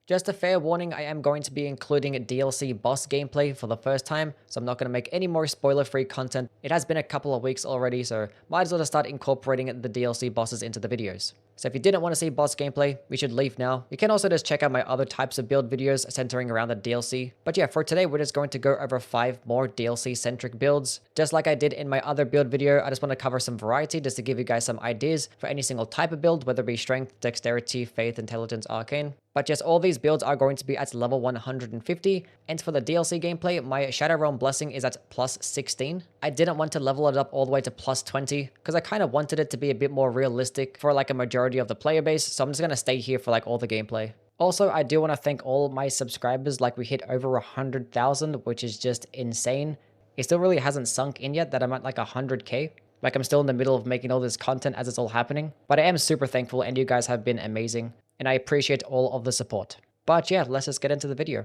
Just a fair warning, I am going to be including DLC boss gameplay for the first time, so I'm not going to make any more spoiler-free content. It has been a couple of weeks already, so might as well just start incorporating the DLC bosses into the videos. So if you didn't want to see boss gameplay, we should leave now. You can also just check out my other types of build videos centering around the DLC. But yeah, for today, we're just going to go over 5 more DLC-centric builds. Just like I did in my other build video, I just want to cover some variety just to give you guys some ideas for any single type of build, whether it be strength, dexterity, faith, intelligence, arcane. But yes, all these builds are going to be at level 150, and for the DLC gameplay, my Shadow Realm Blessing is at plus 16. I didn't want to level it up all the way to plus 20, because I kind of wanted it to be a bit more realistic for like a majority of the player base, so I'm just going to stay here for like all the gameplay. Also, I do want to thank all my subscribers, like we hit over 100,000, which is just insane. It still really hasn't sunk in yet that I'm at like 100k. Like I'm still in the middle of making all this content as it's all happening, but I am super thankful and you guys have been amazing. And I appreciate all of the support. But yeah, let's just get into the video.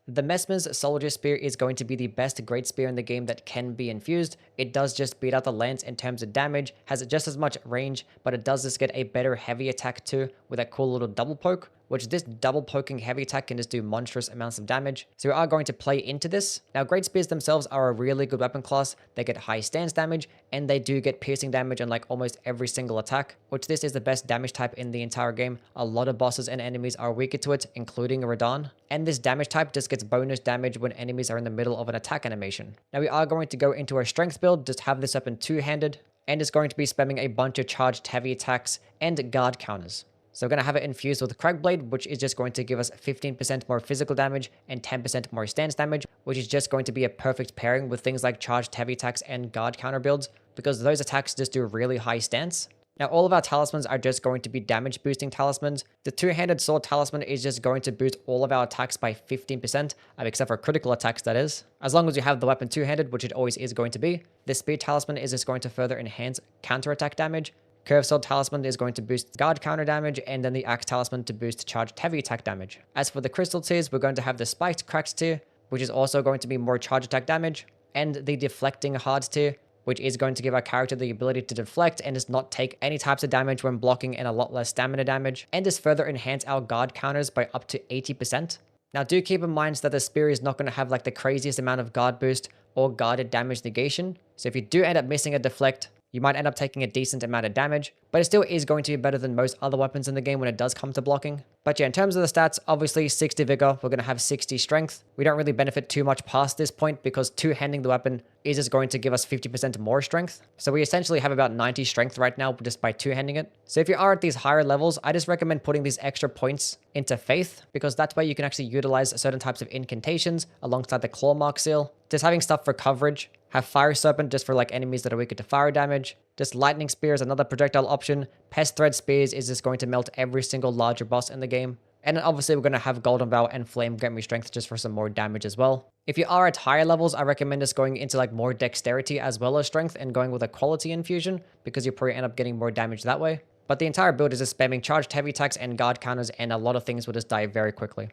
The Messmer's Soldier Spear is going to be the best Great Spear in the game that can be infused. It does just beat out the lance in terms of damage, has just as much range, but it does just get a better heavy attack too, with a cool little double poke, which this double poking heavy attack can just do monstrous amounts of damage. So we are going to play into this. Now, Great Spears themselves are a really good weapon class. They get high stance damage, and they do get piercing damage on like almost every single attack, which this is the best damage type in the entire game. A lot of bosses and enemies are weaker to it, including Radahn. And this damage type just gets bonus damage when enemies are in the middle of an attack animation. Now, we are going to go into our strength build, just have this weapon two-handed, and it's going to be spamming a bunch of charged heavy attacks and guard counters. So we're going to have it infused with Cragblade, which is just going to give us 15% more physical damage and 10% more stance damage, which is just going to be a perfect pairing with things like charged heavy attacks and guard counter builds, because those attacks just do really high stance. Now, all of our talismans are just going to be damage boosting talismans. The two-handed sword talisman is just going to boost all of our attacks by 15%, except for critical attacks, that is. As long as you have the weapon two-handed, which it always is going to be. The speed talisman is just going to further enhance counter-attack damage. Curved Sword Talisman is going to boost guard counter damage, and then the Axe Talisman to boost charged heavy attack damage. As for the Crystal tiers, we're going to have the Spiked Cracks tier, which is also going to be more charge attack damage, and the Deflecting Hard tier, which is going to give our character the ability to deflect and just not take any types of damage when blocking and a lot less stamina damage, and just further enhance our guard counters by up to 80%. Now, do keep in mind that the spear is not going to have like the craziest amount of guard boost or guarded damage negation, so if you do end up missing a deflect, you might end up taking a decent amount of damage, but it still is going to be better than most other weapons in the game when it does come to blocking. But yeah, in terms of the stats, obviously 60 vigor, we're going to have 60 strength. We don't really benefit too much past this point because two-handing the weapon is just going to give us 50% more strength. So we essentially have about 90 strength right now just by two-handing it. So if you are at these higher levels, I just recommend putting these extra points into faith, because that way you can actually utilize certain types of incantations alongside the claw mark seal. Just having stuff for coverage. Have Fire Serpent just for like enemies that are weaker to fire damage. Just Lightning Spear is another projectile option. Pest Thread Spears is just going to melt every single larger boss in the game. And then obviously we're going to have Golden Vow and Flame Grant Me Strength just for some more damage as well. If you are at higher levels, I recommend just going into like more Dexterity as well as Strength and going with a Quality Infusion, because you probably end up getting more damage that way. But the entire build is just spamming charged heavy attacks and guard counters, and a lot of things will just die very quickly.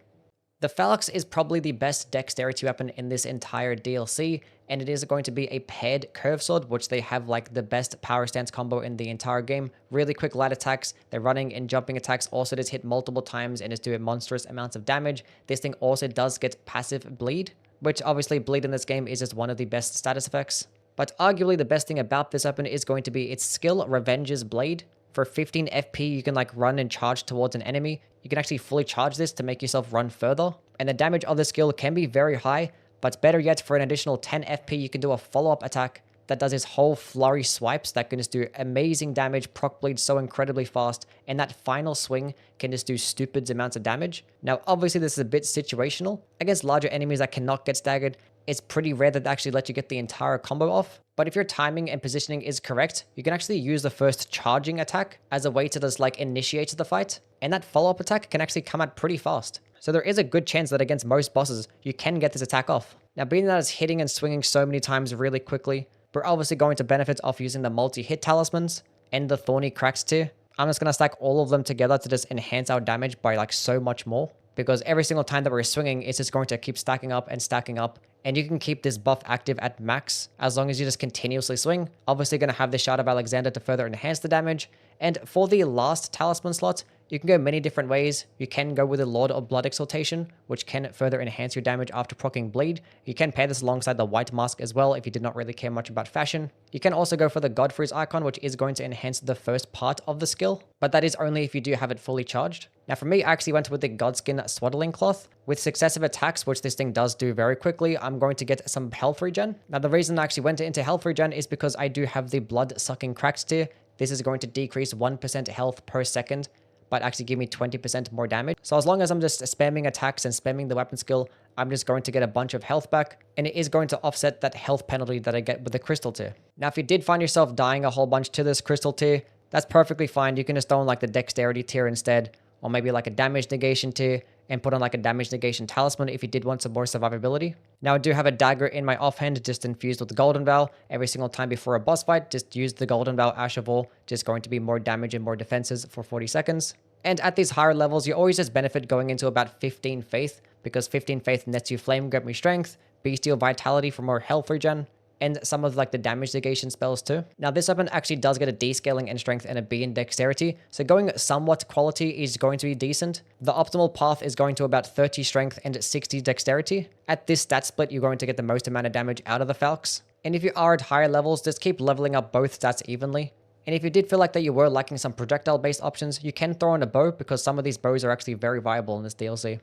The Phalanx is probably the best dexterity weapon in this entire DLC, and it is going to be a paired curve sword, which they have like the best power stance combo in the entire game. Really quick light attacks, their running and jumping attacks also just hit multiple times and just do monstrous amounts of damage. This thing also does get passive bleed, which obviously bleed in this game is just one of the best status effects. But arguably the best thing about this weapon is going to be its skill, Revenge's Blade. For 15 FP, you can like run and charge towards an enemy. You can actually fully charge this to make yourself run further. And the damage of the skill can be very high, but better yet, for an additional 10 FP, you can do a follow-up attack that does his whole flurry swipes that can just do amazing damage, proc bleed so incredibly fast, and that final swing can just do stupid amounts of damage. Now, obviously, this is a bit situational. Against larger enemies that cannot get staggered, it's pretty rare that they actually let you get the entire combo off. But if your timing and positioning is correct, you can actually use the first charging attack as a way to just like initiate the fight. And that follow-up attack can actually come out pretty fast. So there is a good chance that against most bosses, you can get this attack off. Now, being that it's hitting and swinging so many times really quickly, we're obviously going to benefit off using the multi-hit talismans and the Thorny Cracks tier. I'm just going to stack all of them together to just enhance our damage by like so much more, because every single time that we're swinging, it's just going to keep stacking up and stacking up. And you can keep this buff active at max as long as you just continuously swing. Obviously going to have the Shard of Alexander to further enhance the damage. And for the last talisman slot, You can go many different ways. You can go with the Lord of Blood Exaltation, which can further enhance your damage after proccing Bleed. You can pair this alongside the White Mask as well if you did not really care much about fashion. You can also go for the Godfrey's icon, which is going to enhance the first part of the skill, but that is only if you do have it fully charged. Now for me, I actually went with the Godskin Swaddling Cloth. With successive attacks, which this thing does do very quickly, I'm going to get some health regen. Now the reason I actually went into health regen is because I do have the Blood Sucking Cracked tier. This is going to decrease 1% health per second, but actually give me 20% more damage. So as long as I'm just spamming attacks and spamming the weapon skill, I'm just going to get a bunch of health back, and it is going to offset that health penalty that I get with the crystal tier. Now, if you did find yourself dying a whole bunch to this crystal tier, that's perfectly fine. You can just throw in like the dexterity tier instead, or maybe like a damage negation tier, and put on like a damage negation talisman if you did want some more survivability. Now I do have a dagger in my offhand just infused with the Golden Vow. Every single time before a boss fight, just use the Golden Vow Ash of War, just going to be more damage and more defenses for 40 seconds. And at these higher levels, you always just benefit going into about 15 Faith, because 15 Faith nets you Flame Grip Me Strength, Bestial Vitality for more health regen, and some of like the damage negation spells too. Now this weapon actually does get a descaling in strength and a B in dexterity, so going somewhat quality is going to be decent. The optimal path is going to about 30 strength and 60 dexterity. At this stat split, you're going to get the most amount of damage out of the Falx. And if you are at higher levels, just keep leveling up both stats evenly. And if you did feel like that you were lacking some projectile-based options, you can throw in a bow, because some of these bows are actually very viable in this DLC.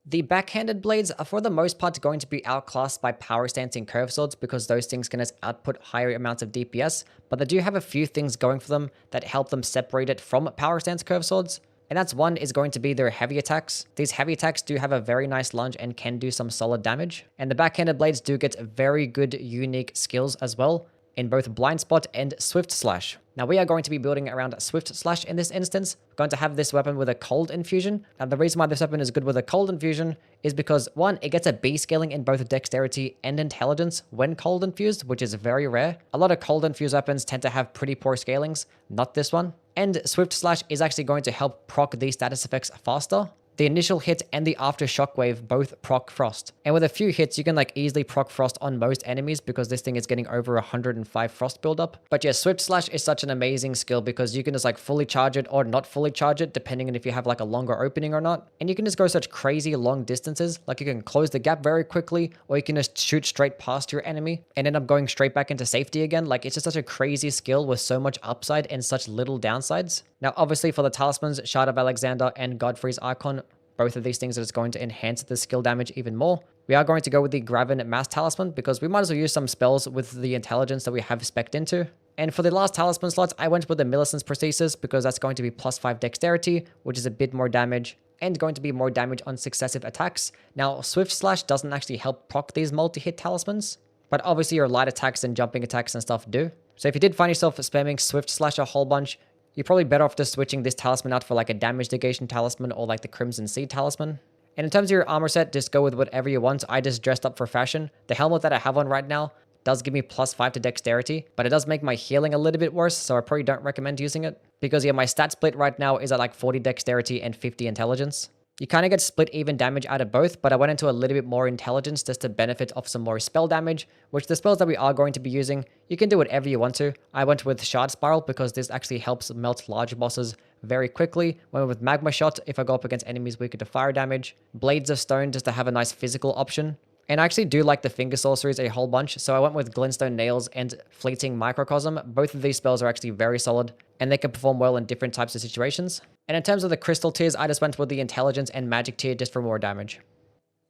The backhanded blades are for the most part going to be outclassed by power stance and curve swords, because those things can just output higher amounts of DPS, but they do have a few things going for them that help them separate it from power stance curve swords. And that's one is going to be their heavy attacks. These heavy attacks do have a very nice lunge and can do some solid damage. And the backhanded blades do get very good unique skills as well, in both Blind Spot and Swift Slash. Now we are going to be building around Swift Slash in this instance. We're going to have this weapon with a Cold Infusion. Now the reason why this weapon is good with a Cold Infusion is because, one, it gets a B scaling in both Dexterity and Intelligence when Cold Infused, which is very rare. A lot of Cold Infused weapons tend to have pretty poor scalings, not this one. And Swift Slash is actually going to help proc these status effects faster. The initial hit and the after shockwave both proc frost. And with a few hits, you can like easily proc frost on most enemies, because this thing is getting over 105 frost buildup. But yeah, Swift Slash is such an amazing skill, because you can just like fully charge it or not fully charge it, depending on if you have like a longer opening or not. And you can just go such crazy long distances. Like you can close the gap very quickly, or you can just shoot straight past your enemy and end up going straight back into safety again. Like it's just such a crazy skill with so much upside and such little downsides. Now, obviously for the talismans, Shard of Alexander and Godfrey's Icon, both of these things are just going to enhance the skill damage even more. We are going to go with the Graven Mass Talisman, because we might as well use some spells with the intelligence that we have spec'd into. And for the last talisman slots, I went with the Millicent's Prosthesis, because that's going to be +5 dexterity, which is a bit more damage, and going to be more damage on successive attacks. Now, Swift Slash doesn't actually help proc these multi-hit talismans, but obviously your light attacks and jumping attacks and stuff do. So if you did find yourself spamming Swift Slash a whole bunch, you're probably better off just switching this talisman out for like a damage negation talisman or like the Crimson Seed talisman. And in terms of your armor set, just go with whatever you want. I just dressed up for fashion. The helmet that I have on right now does give me +5 to dexterity, but it does make my healing a little bit worse, so I probably don't recommend using it. Because yeah, my stat split right now is at like 40 dexterity and 50 intelligence. You kind of get split even damage out of both, but I went into a little bit more intelligence just to benefit off some more spell damage, which the spells that we are going to be using, you can do whatever you want to. I went with Shard Spiral because this actually helps melt large bosses very quickly. Went with Magma Shot if I go up against enemies weaker to fire damage. Blades of Stone just to have a nice physical option. And I actually do like the Finger Sorceries a whole bunch, so I went with Glintstone Nails and Fleeting Microcosm. Both of these spells are actually very solid, and they can perform well in different types of situations. And in terms of the crystal tiers, I just went with the Intelligence and Magic tier just for more damage.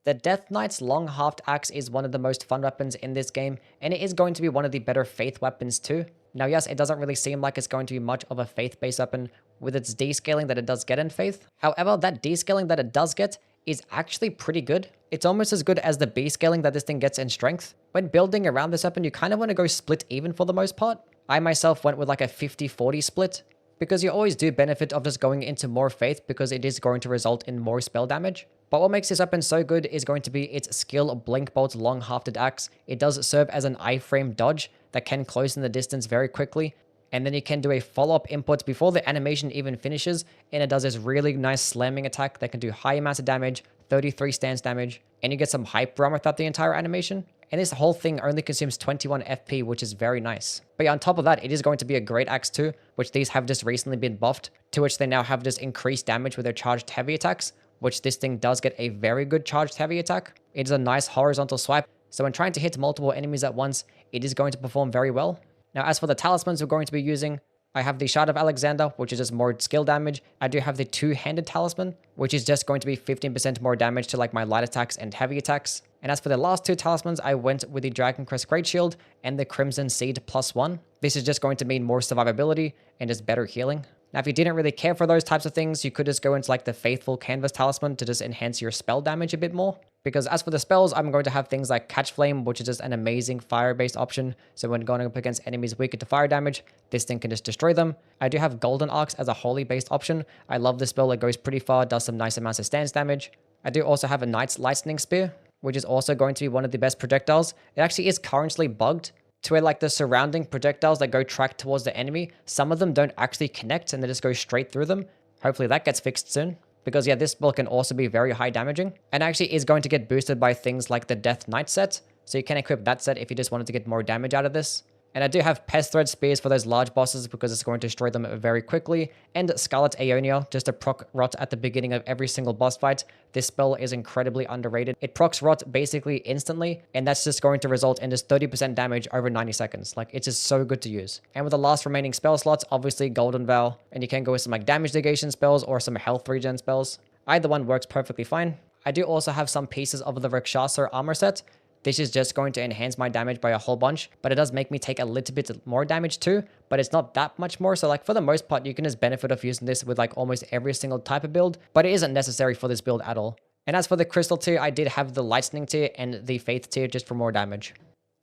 The Death Knight's Long-Halved Axe is one of the most fun weapons in this game, and it is going to be one of the better Faith weapons too. Now yes, it doesn't really seem like it's going to be much of a Faith-based weapon with its descaling that it does get in Faith. However, that descaling that it does get is actually pretty good. It's almost as good as the B scaling that this thing gets in strength. When building around this weapon, you kind of want to go split even for the most part. I myself went with like a 50-40 split, because you always do benefit of just going into more Faith, because it is going to result in more spell damage. But what makes this weapon so good is going to be its skill Blink Bolt Long-Hafted Axe. It does serve as an iframe dodge that can close in the distance very quickly, and then you can do a follow-up input before the animation even finishes, and it does this really nice slamming attack that can do high amounts of damage, 33 stance damage, and you get some hyper armor throughout the entire animation. And this whole thing only consumes 21 FP, which is very nice. But yeah, on top of that, it is going to be a great axe too, which these have just recently been buffed, to which they now have just increased damage with their charged heavy attacks, which this thing does get a very good charged heavy attack. It is a nice horizontal swipe, so when trying to hit multiple enemies at once, it is going to perform very well. Now, as for the talismans we're going to be using, I have the Shard of Alexander, which is just more skill damage. I do have the two-handed talisman, which is just going to be 15% more damage to like my light attacks and heavy attacks. And as for the last two talismans, I went with the Dragon Crest Great Shield and the Crimson Seed +1. This is just going to mean more survivability and just better healing. Now, if you didn't really care for those types of things, you could just go into like the Faithful Canvas Talisman to just enhance your spell damage a bit more. Because as for the spells, I'm going to have things like Catch Flame, which is just an amazing fire-based option. So when going up against enemies weaker to fire damage, this thing can just destroy them. I do have Golden Arcs as a holy-based option. I love this spell. It goes pretty far, does some nice amounts of stance damage. I do also have a Knight's Lightning Spear, which is also going to be one of the best projectiles. It actually is currently bugged to where like the surrounding projectiles that go track towards the enemy, some of them don't actually connect and they just go straight through them. Hopefully that gets fixed soon. Because yeah, this spell can also be very high damaging, and actually is going to get boosted by things like the Death Knight set, so you can equip that set if you just wanted to get more damage out of this. And I do have Pest Thread Spears for those large bosses because it's going to destroy them very quickly, and Scarlet Aeonia just to proc Rot at the beginning of every single boss fight. This spell is incredibly underrated. It procs Rot basically instantly, and that's just going to result in just 30% damage over 90 seconds. Like, it's just so good to use. And with the last remaining spell slots, obviously Golden Vow, and you can go with some like damage negation spells or some health regen spells. Either one works perfectly fine. I do also have some pieces of the Rakshasa armor set. This is just going to enhance my damage by a whole bunch, but it does make me take a little bit more damage too, but it's not that much more. So like for the most part, you can just benefit of using this with like almost every single type of build, but it isn't necessary for this build at all. And as for the crystal tier, I did have the lightning tier and the faith tier just for more damage.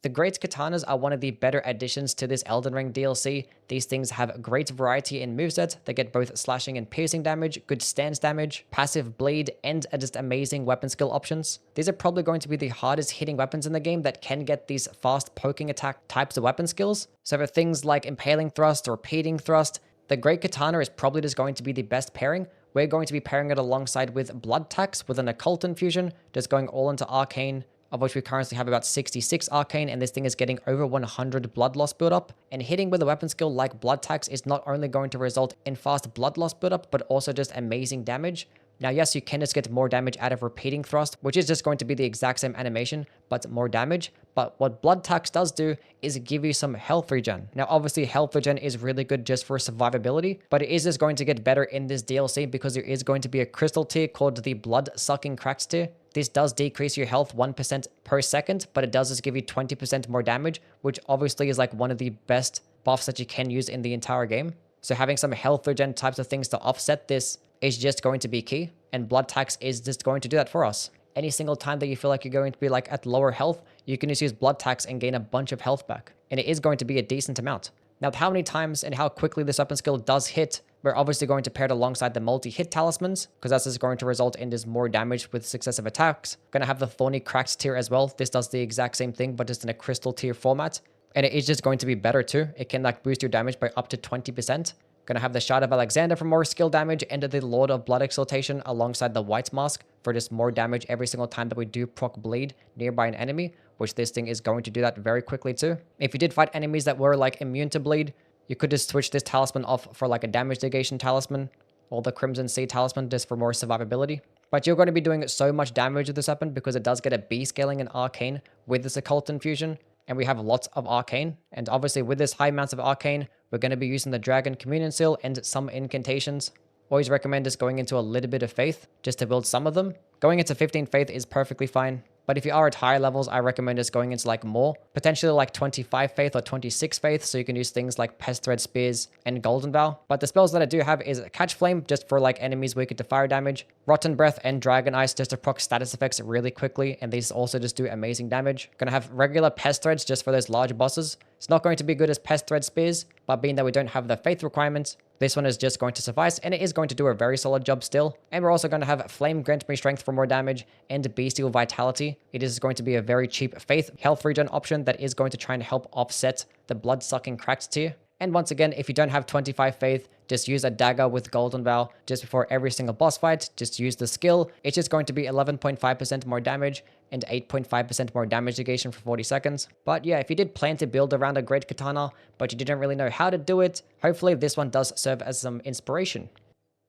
The Great Katanas are one of the better additions to this Elden Ring DLC. These things have great variety in movesets. They get both slashing and piercing damage, good stance damage, passive bleed, and just amazing weapon skill options. These are probably going to be the hardest hitting weapons in the game that can get these fast poking attack types of weapon skills. So for things like Impaling Thrust or Repeating Thrust, the Great Katana is probably just going to be the best pairing. We're going to be pairing it alongside with Blood Tax with an Occult Infusion, just going all into Arcane, of which we currently have about 66 Arcane, and this thing is getting over 100 blood loss buildup. And hitting with a weapon skill like Blood Tax is not only going to result in fast blood loss buildup, but also just amazing damage. Now, yes, you can just get more damage out of Repeating Thrust, which is just going to be the exact same animation, but more damage. But what Blood Tax does do is give you some health regen. Now, obviously, health regen is really good just for survivability, but it is just going to get better in this DLC because there is going to be a crystal tier called the Blood Sucking Cracks tier. This does decrease your health 1% per second, but it does just give you 20% more damage, which obviously is like one of the best buffs that you can use in the entire game. So having some health regen types of things to offset this is just going to be key, and Blood Tax is just going to do that for us. Any single time that you feel like you're going to be like at lower health, you can just use Blood Tax and gain a bunch of health back, and it is going to be a decent amount. Now, how many times and how quickly this weapon skill does hit, we're obviously going to pair it alongside the multi-hit talismans, because that's just going to result in just more damage with successive attacks. Going to have the Thorny Cracks tier as well. This does the exact same thing, but just in a crystal tier format, and it is just going to be better too. It can like boost your damage by up to 20%. Gonna have the Shard of Alexander for more skill damage, and the Lord of Blood Exaltation alongside the White Mask for just more damage every single time that we do proc bleed nearby an enemy, which this thing is going to do that very quickly too. If you did fight enemies that were like immune to bleed, you could just switch this talisman off for like a damage negation talisman or the Crimson Seed talisman just for more survivability. But you're going to be doing so much damage with this weapon because it does get a B scaling in Arcane with this Occult Infusion, and we have lots of Arcane. And obviously with this high amounts of Arcane, we're going to be using the Dragon Communion Seal and some incantations. Always recommend just going into a little bit of Faith just to build some of them. Going into 15 Faith is perfectly fine. But if you are at higher levels, I recommend just going into like more, potentially like 25 Faith or 26 Faith, so you can use things like Pest Thread Spears and Golden Vow. But the spells that I do have is Catch Flame, just for like enemies weaker to fire damage, Rotten Breath and Dragon Ice just to proc status effects really quickly, and these also just do amazing damage. Gonna have regular Pest Threads just for those large bosses. It's not going to be good as Pest Thread Spears, but being that we don't have the Faith requirements, this one is just going to suffice, and it is going to do a very solid job still. And we're also going to have Flame Grant Me Strength for more damage and Bestial Vitality. It is going to be a very cheap Faith health regen option that is going to try and help offset the Blood Sucking Cracked tier. And once again, if you don't have 25 Faith, just use a dagger with golden bow just before every single boss fight. Just use the skill. It's just going to be 11.5% more damage and 8.5% more damage negation for 40 seconds. But yeah, if you did plan to build around a great katana, but you didn't really know how to do it, hopefully this one does serve as some inspiration.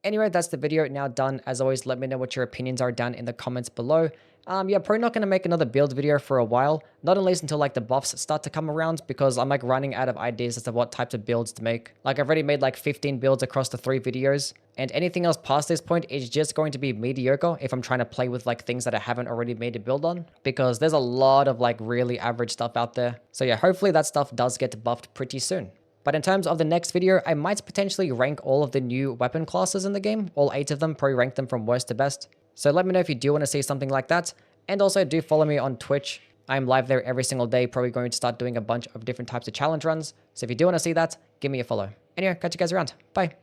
Anyway, that's the video now done. As always, let me know what your opinions are down in the comments below. Yeah, probably not going to make another build video for a while. Not at least until like the buffs start to come around, because I'm like running out of ideas as to what types of builds to make. Like I've already made like 15 builds across the 3 videos, and anything else past this point is just going to be mediocre if I'm trying to play with like things that I haven't already made a build on, because there's a lot of like really average stuff out there. So yeah, hopefully that stuff does get buffed pretty soon. But in terms of the next video, I might potentially rank all of the new weapon classes in the game, all 8 of them, probably rank them from worst to best. So let me know if you do want to see something like that. And also do follow me on Twitch. I'm live there every single day, probably going to start doing a bunch of different types of challenge runs. So if you do want to see that, give me a follow. Anyway, catch you guys around. Bye.